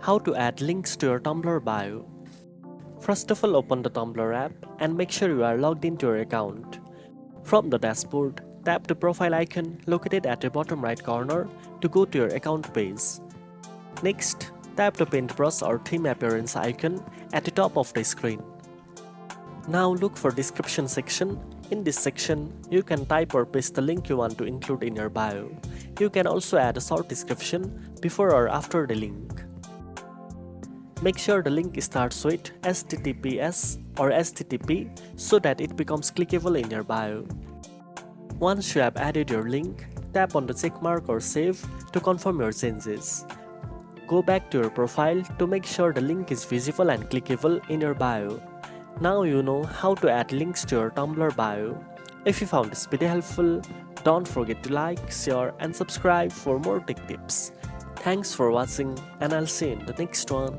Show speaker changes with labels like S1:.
S1: How to add links to your Tumblr bio. First of all, open the Tumblr app and make sure you are logged into your account. From the dashboard, tap the profile icon located at the bottom right corner to go to your account page. Next, tap the paintbrush or theme appearance icon at the top of the screen. Now look for description section. In this section, you can type or paste the link you want to include in your bio. You can also add a short description before or after the link. Make sure the link starts with HTTPS or HTTP so that it becomes clickable in your bio. Once you have added your link, tap on the checkmark or save to confirm your changes. Go back to your profile to make sure the link is visible and clickable in your bio. Now you know how to add links to your Tumblr bio. If you found this video helpful, don't forget to like, share and subscribe for more tech tips. Thanks for watching and I'll see you in the next one.